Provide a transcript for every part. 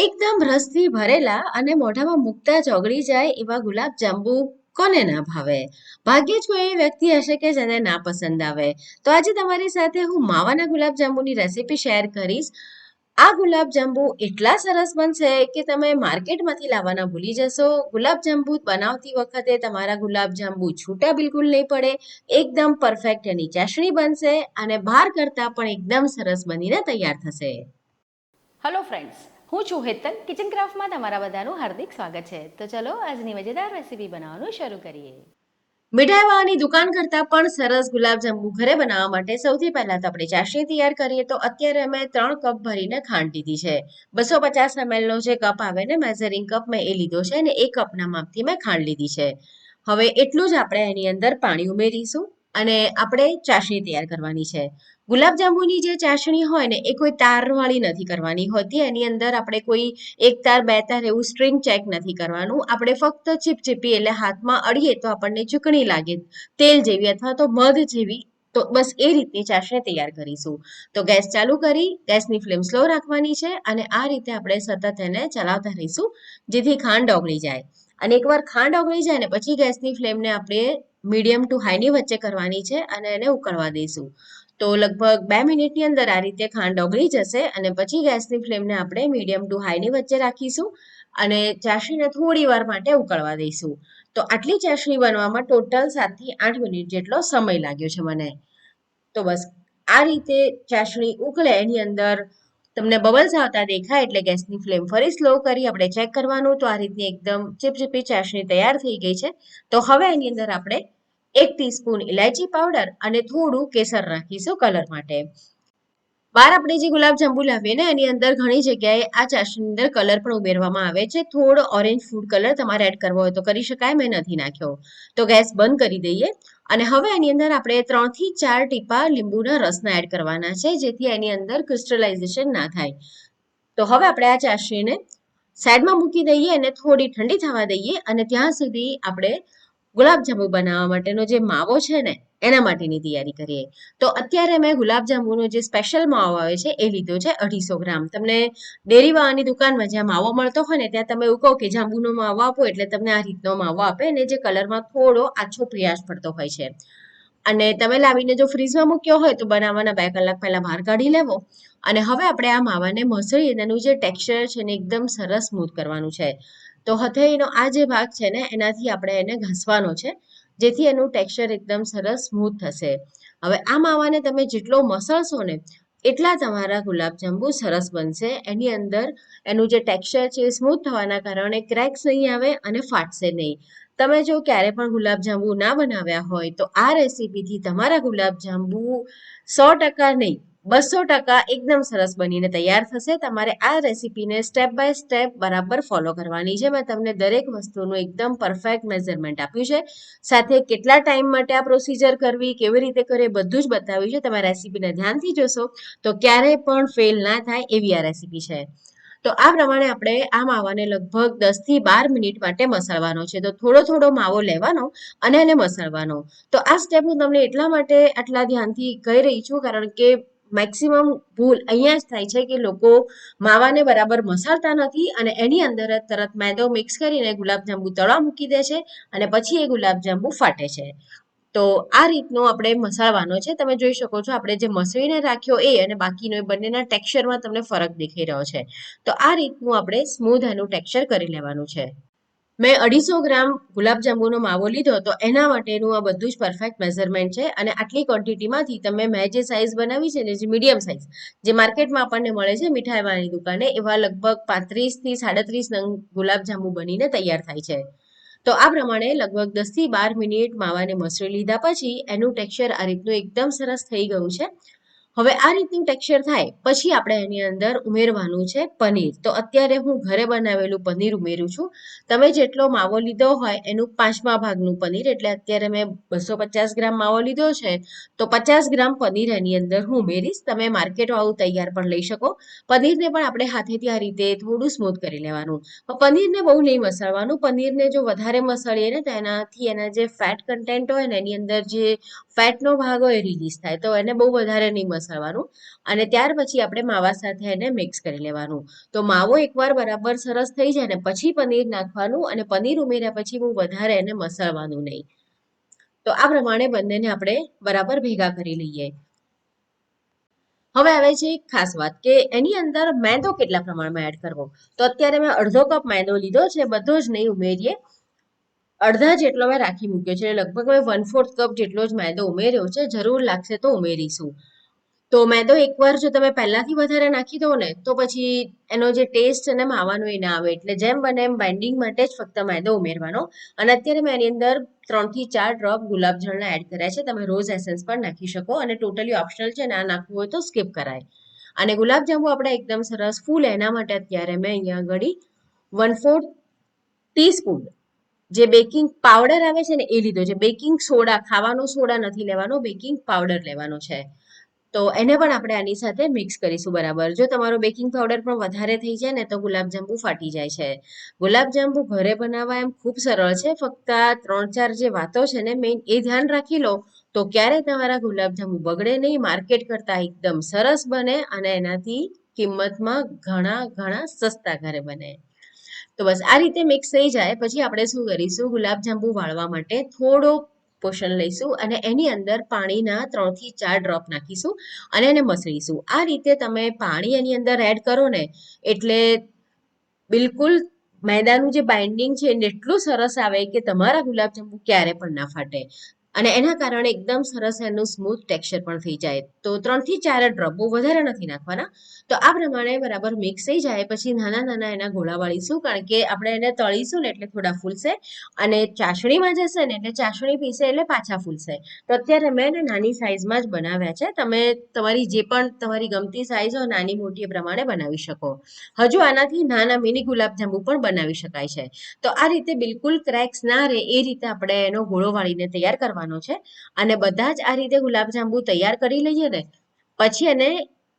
એકદમ રસથી ભરેલા અને મોઢામાં મૂકતા જ ઓગળી જાય એવા ગુલાબ જાંબુ કોને ના ભાવે? ભાગ્યે જ કોઈ એવી વ્યક્તિ હશે કે જેને ના પસંદ આવે. તો આજે તમારી સાથે હું માવાના ગુલાબ જાંબુની રેસીપી શેર કરીશ. આ ગુલાબ જાંબુ એટલા સરસ બનશે કે તમે માર્કેટમાંથી લાવવાના ભૂલી જશો. ગુલાબ જાંબુ બનાવતી વખતે તમારા ગુલાબ જાંબુ છૂટા બિલકુલ નહીં પડે. એકદમ પરફેક્ટ એની ચાસણી બનશે અને બહાર કરતાં પણ એકદમ સરસ બનીને તૈયાર થશે. હલો ફ્રેન્ડ્સ, હું છું હેતલ. કિચન ક્રાફ્ટમાં તમારા બધાનું હાર્દિક સ્વાગત છે. તો ચલો આજની મજેદાર રેસીપી બનાવવાનું શરૂ કરીએ. મીઠાઈવાળાની દુકાન કરતાં પણ સરસ ગુલાબજાંબુ ઘરે બનાવવા માટે સૌથી પહેલા તો આપણે ચાસણી તૈયાર કરીએ. તો અત્યારે અમે 3 કપ ભરીને ખાંડ લીધી છે. 250 ml નો જે કપ આવે ને મેઝરિંગ કપ, મેં એ લીધો છે અને એ કપના માપથી મેં ખાંડ લીધી છે. હવે એટલું જ આપણે એની અંદર પાણી ઉમેરીશું અને આપણે ચાસણી તૈયાર કરવાની છે. ગુલાબજાંબુની જે ચાસણી હોય ને એ કોઈ તારવાળી નથી કરવાની હોતી. એની અંદર આપણે કોઈ એક તાર બે તાર એવું સ્ટ્રિંગ ચેક નથી કરવાનું. આપણે ફક્ત ચીપચીપી એટલે હાથમાં અડીએ તો આપણને ચીકણી લાગે તેલ જેવી અથવા તો મધ જેવી, તો બસ એ રીતની ચાસણી તૈયાર કરીશું. તો ગેસ ચાલુ કરી ગેસની ફ્લેમ સ્લો રાખવાની છે અને આ રીતે આપણે સતત એને ચલાવતા રહીશું જેથી ખાંડ ઓગળી જાય. અને એકવાર ખાંડ ઓગળી જાય ને પછી ગેસની ફ્લેમને આપણે મીડિયમ ટુ હાઈની વચ્ચે કરવાની છે અને એને ઉકળવા દઈશું. તો લગભગ 2 મિનિટની અંદર આ રીતે ખાંડ ઓગળી જશે અને પછી ગેસની ફ્લેમને આપણે મીડિયમ ટુ હાઈની વચ્ચે રાખીશું અને ચાસણીને થોડી વાર માટે ઉકળવા દઈશું. તો આટલી ચાસણી બનવામાં ટોટલ 7 થી 8 મિનિટ જેટલો સમય લાગ્યો છે મને. તો બસ આ રીતે ચાસણી ઉકળે એની અંદર તમને બબલ્સ આવતા દેખાય એટલે ગેસની ફ્લેમ ફરી સ્લો કરી આપણે ચેક કરવાનું. તો આ રીતની એકદમ ચીપચીપી ચાસણી તૈયાર થઈ ગઈ છે. તો હવે એની અંદર આપણે 1 ટીસ્પૂન ઇલાયચી પાવડર અને થોડું કેસર રાખીશું કલર માટે. બહાર આપણે જે ગુલાબજાંબુ લાવીએ ને એની અંદર ઘણી જગ્યાએ આ ચાસણીની અંદર કલર પણ ઉમેરવામાં આવે છે. થોડો ઓરેન્જ ફૂડ કલર તમારે એડ કરવો હોય તો કરી શકાય, મેં નથી નાખ્યો. તો ગેસ બંધ કરી દઈએ અને હવે એની અંદર આપણે 3 થી 4 ટીપા લીંબુના રસના એડ કરવાના છે જેથી એની અંદર ક્રિસ્ટલાઇઝેશન ના થાય. તો હવે આપણે આ ચાસણીને સાઈડમાં મૂકી દઈએ અને થોડી ઠંડી થવા દઈએ અને ત્યાં સુધી આપણે ગુલાબજાંબુ બનાવવા માટેનો જે માવો છે ને એના માટેની તૈયારી કરીએ. તો અત્યારે મેં ગુલાબજાંબુનો જે સ્પેશિયલ માવો આવે છે એ લીધો છે 250 ગ્રામ. તમને ડેરીવાળાની દુકાનમાં જ્યાં માવો મળતો હોય ને ત્યાં તમે એવું કહો કે જાંબુનો માવો આપો એટલે તમને આ રીતનો માવો આપે અને જે કલરમાં થોડો આછો પ્રિયાશ પડતો હોય છે. અને તમે લાવીને જો ફ્રીજમાં મૂક્યો હોય તો બનાવવાના 2 કલાક પહેલા બહાર કાઢી લેવો. અને હવે આપણે આ માવાને મસળી એનું જે ટેક્સચર છે ને એકદમ સરસ સ્મૂથ કરવાનું છે. તો હથેળીનો આ જે ભાગ છે ને એનાથી આપણે એને ઘસવાનો છે જેથી એનું ટેક્સચર એકદમ સરસ સ્મૂથ થશે. હવે આ માવાને તમે જેટલો મસળશો ને એટલા તમારા ગુલાબજાંબુ સરસ બનશે. એની અંદર એનું જે ટેક્સચર છે એ સ્મૂથ થવાના કારણે ક્રેક્સ નહીં આવે અને ફાટશે નહીં. તમે જો ક્યારે પણ ગુલાબજાંબુ ના બનાવ્યા હોય તો આ રેસીપીથી તમારા ગુલાબજાંબુ 100% નહીં 200% એકદમ સરસ બનીને તૈયાર થશે. તમારે આ રેસીપીને સ્ટેપ બાય સ્ટેપ બરાબર ફોલો કરવાની છે. મેં તમને દરેક વસ્તુનું એકદમ પરફેક્ટ મેઝરમેન્ટ આપ્યું છે. સાથે કેટલા ટાઈમ માટે આ પ્રોસિજર કરવી, કેવી રીતે કરવી, બધું જ બતાવ્યું છે. તમે રેસીપીને ધ્યાનથી જોશો તો ક્યારેય પણ ફેલ ના થાય એવી આ રેસીપી છે. તો આ પ્રમાણે આપણે આ માવાને લગભગ 10 થી 12 મિનિટ માટે મસળવાનો છે. તો થોડો થોડો માવો લેવાનો અને એને મસળવાનો. તો આ સ્ટેપ હું તમને એટલા માટે આટલા ધ્યાનથી કહી રહી છું કારણ કે મેક્સિમમ ભૂલ અહીંયા જ થાય છે કે લોકો માવાને બરાબર મસાળતા નથી અને એની અંદર જ તરત મેદો મિક્સ કરીને ગુલાબજાંબુ તળવા મૂકી દે છે અને પછી એ ગુલાબજાંબુ ફાટે છે. તો આ રીતનો આપણે મસાળવાનો છે. તમે જોઈ શકો છો આપણે જે મસળીને રાખ્યો એ અને બાકીનો એ બંનેના ટેક્સચરમાં તમને ફરક દેખાઈ રહ્યો છે. તો આ રીતનું આપણે સ્મૂધ એનું ટેક્સચર કરી લેવાનું છે. મેં 250 ગ્રામ ગુલાબજાંબુનો માવો લીધો તો એના માટેનું આ બધું જ પરફેક્ટ મેઝરમેન્ટ છે. અને આટલી ક્વોન્ટિટીમાંથી મેં જે સાઇઝ બનાવી છે ને, જે મીડિયમ સાઇઝ જે માર્કેટમાં આપણને મળે છે મીઠાઈવાળાની દુકાને, એવા લગભગ 35 થી 37 નંગ ગુલાબજાંબુ બનીને તૈયાર થાય છે. તો આ પ્રમાણે લગભગ 10 થી 12 મિનિટ માવાને મસળી લીધા પછી એનું ટેક્સચર આ રીતનું એકદમ સરસ થઈ ગયું છે. હવે આ રીતનું ટેક્સચર થાય પછી આપણે એની અંદર ઉમેરવાનું છે પનીર. તો અત્યારે હું ઘરે બનાવેલું પનીર ઉમેરું છું. તમે જેટલો માવો લીધો હોય એનું 5મા ભાગનું પનીર, એટલે અત્યારે મેં 250 ગ્રામ માવો લીધો છે તો 50 ગ્રામ પનીર એની અંદર હું ઉમેરીશ. તમે માર્કેટવાળું તૈયાર પણ લઈ શકો. પનીરને પણ આપણે હાથેથી આ રીતે થોડું સ્મૂથ કરી લેવાનું. પનીરને બહુ નહીં મસળવાનું. પનીરને જો વધારે મસળીએ ને તો એનાથી એના જે ફેટ કન્ટેન્ટ હોય ને એની અંદર જે ફેટનો ભાગ હોય એ રિલીઝ થાય, તો એને બહુ વધારે નહીં મસળવાનું. મસળવાનું અને ત્યાર પછી આપણે માવા સાથે એને મિક્સ કરી લેવાનું. તો માવો એકવાર બરાબર સરસ થઈ જાય ને પછી પનીર નાખવાનું અને પનીર ઉમેર્યા પછી બહુ વધારે એને મસળવાનું નહીં. તો આ પ્રમાણે બંનેને આપણે બરાબર ભેગા કરી લઈએ. હવે આવે છે એક ખાસ વાત કે એની અંદર મેંદો કેટલા પ્રમાણમાં એડ કરવો. તો અત્યારે મેં અડધો કપ મેંદો લીધો છે, બધો જ નહીં ઉમેરીએ, અડધા જેટલો મેં રાખી મૂક્યો છે. લગભગ મેં 1/4 કપ જેટલો જ મેંદો ઉમેર્યો છે. જરૂર લાગશે તો ઉમેરીશું. તો મેંદો એકવાર જો તમે પહેલાથી વધારે નાખી દો ને તો પછી એનો જે ટેસ્ટ છે ને માવાનો એ ના આવે. એટલે જેમ બને એમ બાઇન્ડિંગ માટે જ ફક્ત મેંદો ઉમેરવાનો. અને અત્યારે મેં એની અંદર 3 થી 4 ડ્રોપ ગુલાબજળના એડ કર્યા છે. તમે રોઝ એસેન્સ પણ નાખી શકો અને ટોટલી ઓપ્શનલ છે. ના નાખવું હોય તો સ્કીપ કરાય. અને ગુલાબજાંબુ આપણે એકદમ સરસ ફૂલ એના માટે અત્યારે મેં અહીંયા આગળ 1/4 ટીસ્પૂન જે બેકિંગ પાવડર આવે છે ને એ લીધો છે. બેકિંગ સોડા, ખાવાનો સોડા નથી લેવાનો, બેકિંગ પાવડર લેવાનો છે. તો એને પણ આપણે આની સાથે મિક્સ કરીશું બરાબર. જો તમારો બેકિંગ પાવડર પણ વધારે થઈ જાય ને તો ગુલાબજાંબુ ફાટી જાય છે. ગુલાબજાંબુ ઘરે બનાવવા એમ ખૂબ સરળ છે. ફક્ત આ 3-4 જે વાતો છે ને મેઇન એ ધ્યાન રાખી લો તો ક્યારેય તમારા ગુલાબજાંબુ બગડે નહીં. માર્કેટ કરતાં એકદમ સરસ બને અને એનાથી કિંમતમાં ઘણા ઘણા સસ્તા ઘરે બને. તો બસ આ રીતે મિક્સ થઈ જાય પછી આપણે શું કરીશું, ગુલાબજાંબુ વાળવા માટે થોડો પોષણ લઈશું અને એની અંદર પાણીના 3 થી 4 ડ્રોપ નાખીશું અને એને મસળીશું. આ રીતે તમે પાણી એની અંદર એડ કરો ને એટલે બિલકુલ મેદાનું જે બાઇન્ડિંગ છે એને એટલું સરસ આવે કે તમારા ગુલાબજાંબુ ક્યારે પણ ના ફાટે અને એના કારણે એકદમ સરસ એનું સ્મૂથ ટેક્સચર પણ થઈ જાય. તો 3 થી 4 ડ્રોપ, બહુ વધારે નથી નાખવાના. તો આ પ્રમાણે બરાબર મિક્સ થઈ જાય પછી નાના નાના એના ગોળા વાળીશું, કારણ કે આપણે એને તળીશું ને એટલે થોડા ફૂલશે અને ચાસણીમાં જશે ને એટલે ચાસણી પીસે એટલે પાછા ફૂલશે. તો અત્યારે મેં એને નાની સાઈઝમાં જ બનાવ્યા છે. તમે તમારી જે પણ તમારી ગમતી સાઈઝ હોય નાની મોટી એ પ્રમાણે બનાવી શકો. હજુ આનાથી નાના મિની ગુલાબજાંબુ પણ બનાવી શકાય છે. તો આ રીતે બિલકુલ ક્રેક્સ ના રહે એ રીતે આપણે એનો ગોળો વાળીને તૈયાર કરવાનો છે અને બધા જ આ રીતે ગુલાબજાંબુ તૈયાર કરી લઈએ ને પછી એને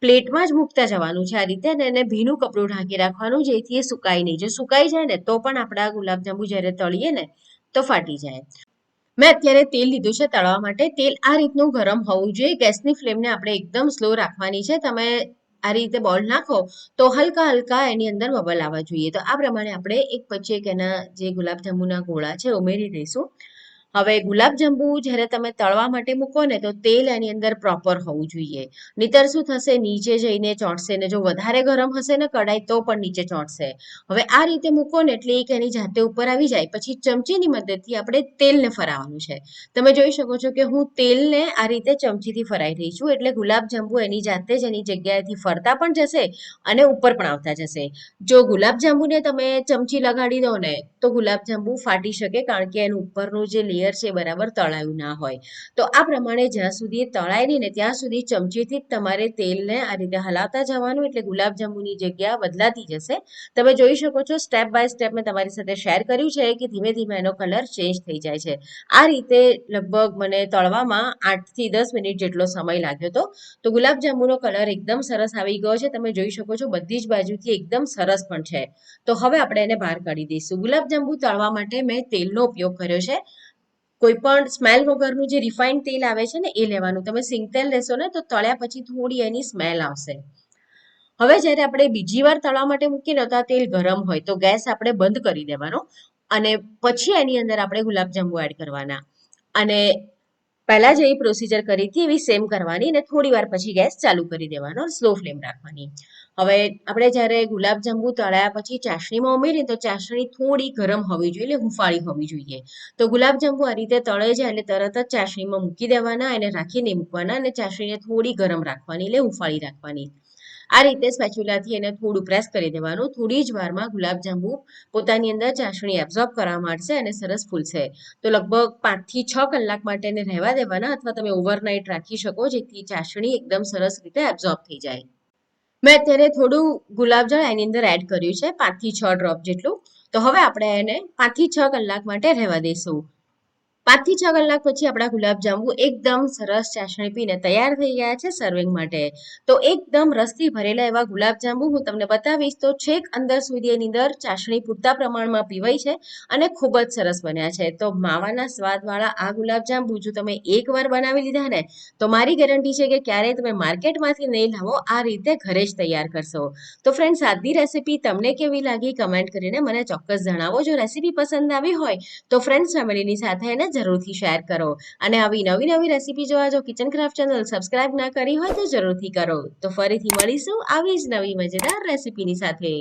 પ્લેટમાં જ મૂકતા જવાનું છે આ રીતે, અને એને ભીનું કપડું ઢાંકી રાખવાનું જેથી એ સુકાય નહીં. જો સુકાઈ જાય ને તો પણ આપણા ગુલાબજાંબુ જ્યારે તળીએ ને તો ફાટી જાય. મેં અત્યારે તેલ લીધું છે તળવા માટે. તેલ આ રીતનું ગરમ હોવું જોઈએ. ગેસની ફ્લેમને આપણે એકદમ સ્લો રાખવાની છે. તમે આ રીતે બોલ નાખો તો હલકા હલકા એની અંદર બબલ આવવા જોઈએ. તો આ પ્રમાણે આપણે એક પછી એક એના જે ગુલાબજાંબુના ગોળા છે ઉમેરી દઈશું. હવે ગુલાબજાંબુ જ્યારે તમે તળવા માટે મૂકો ને તો તેલ એની અંદર પ્રોપર હોવું જોઈએ. નહીંતર શું થશે, નીચે જઈને ચોંટશે ને જો વધારે ગરમ હશે ને કડાઈ તો પણ નીચે ચોંટશે. હવે આ રીતે મૂકો ને એટલે એક એની જાતે ઉપર આવી જાય પછી ચમચીની મદદથી આપણે તેલને ફરાવવાનું છે. તમે જોઈ શકો છો કે હું તેલને આ રીતે ચમચીથી ફરાઈ રહી છું એટલે ગુલાબજાંબુ એની જાતે જ એની જગ્યાએથી ફરતા પણ જશે અને ઉપર પણ આવતા જશે. જો ગુલાબજાંબુને તમે ચમચી લગાડી દો ને તો ગુલાબજાંબુ ફાટી શકે, કારણ કે એનું ઉપરનું જે લેયર છે બરાબર તળાયું ના હોય. તો આ પ્રમાણે જ્યાં સુધી તળાય નહીં ને ત્યાં સુધી ચમચીથી જ તમારે તેલને આ રીતે હલાવતા જવાનું એટલે ગુલાબજાંબુની જગ્યા બદલાતી જશે. તમે જોઈ શકો છો સ્ટેપ બાય સ્ટેપ મેં તમારી સાથે શેર કર્યું છે કે ધીમે ધીમે એનો કલર ચેન્જ થઈ જાય છે. આ રીતે લગભગ મને તળવામાં 8 થી 10 મિનિટ જેટલો સમય લાગ્યો હતો. તો ગુલાબજાંબુનો કલર એકદમ સરસ આવી ગયો છે. તમે જોઈ શકો છો બધી જ બાજુથી એકદમ સરસ પણ છે. તો હવે આપણે એને બહાર કાઢી દઈશું. ગુલાબજાંબુ તળવા માટે મેં તેલનો ઉપયોગ કર્યો છે. કોઈ પણ સ્મેલ વગરનું જે રિફાઇન્ડ તેલ આવે છે ને એ લેવાનું. તમે સિંગ તેલ લેશો ને તો તળ્યા પછી થોડી એની સ્મેલ આવશે. હવે જ્યારે આપણે બીજી વાર તળવા માટે મૂકીને તો આ તેલ ગરમ હોય તો ગેસ આપણે બંધ કરી દેવાનો અને પછી એની અંદર આપણે ગુલાબજાંબુ એડ કરવાના અને પહેલા જે પ્રોસીજર કરી હતી એવી સેમ કરવાની અને થોડી વાર પછી ગેસ ચાલુ કરી દેવાનો, સ્લો ફ્લેમ રાખવાની. હવે આપણે જ્યારે ગુલાબજાંબુ તળ્યા પછી ચાસણીમાં ઉમેરીએ તો ચાસણી થોડી ગરમ હોવી જોઈએ, એટલે હુંફાળી હોવી જોઈએ. તો ગુલાબજાંબુ આ રીતે તળાઈ જાય એટલે તરત જ ચાસણીમાં મૂકી દેવાના, એને રાખી નહીં મૂકવાના અને ચાસણીને થોડી ગરમ રાખવાની એટલે હુંફાળી રાખવાની. આ રીતે સ્પેચ્યુલાથી એને થોડું પ્રેસ કરી દેવાનું. થોડી જ વારમાં ગુલાબજાંબુ પોતાની અંદર ચાસણી એબ્ઝોર્બ કરવા માંડશે અને સરસ ફૂલશે. તો લગભગ 5 થી 6 કલાક માટે એને રહેવા દેવાના અથવા તમે ઓવરનાઇટ રાખી શકો જેથી ચાસણી એકદમ સરસ રીતે એબ્ઝોર્બ થઈ જાય. મેં અત્યારે થોડું ગુલાબજળ એની અંદર એડ કર્યું છે, 5 થી 6 ડ્રોપ જેટલું. તો હવે આપણે એને 5 થી 6 કલાક માટે રહેવા દઈશું. 5 થી 6 કલાક પછી આપણા ગુલાબજાંબુ એકદમ સરસ ચાસણી પીને તૈયાર થઈ ગયા છે સર્વિંગ માટે. તો એકદમ રસથી ભરેલા એવા ગુલાબજાંબુ હું તમને બતાવીશ તો છેક અંદર સુધી એની અંદર ચાસણી પૂરતા પ્રમાણમાં પીવાય છે અને ખૂબ જ સરસ બન્યા છે. તો માવાના સ્વાદવાળા આ ગુલાબજાંબુ જો તમે એકવાર બનાવી લીધા ને તો મારી ગેરંટી છે કે ક્યારેય તમે માર્કેટમાંથી નહીં લાવો, આ રીતે ઘરે જ તૈયાર કરશો. તો ફ્રેન્ડ્સ, આજની રેસીપી તમને કેવી લાગી કમેન્ટ કરીને મને ચોક્કસ જણાવો. જો રેસીપી પસંદ આવી હોય તો ફ્રેન્ડ્સ ફેમિલીની સાથે એને જરૂરથી શેર કરો. અને આવી નવી નવી રેસીપી જોવા જો કિચન ક્રાફ્ટ ચેનલ સબસ્ક્રાઇબ ના કરી હોય તો જરૂરથી કરો. તો ફરીથી મળીશું આવી જ નવી મજેદાર રેસીપીની સાથે.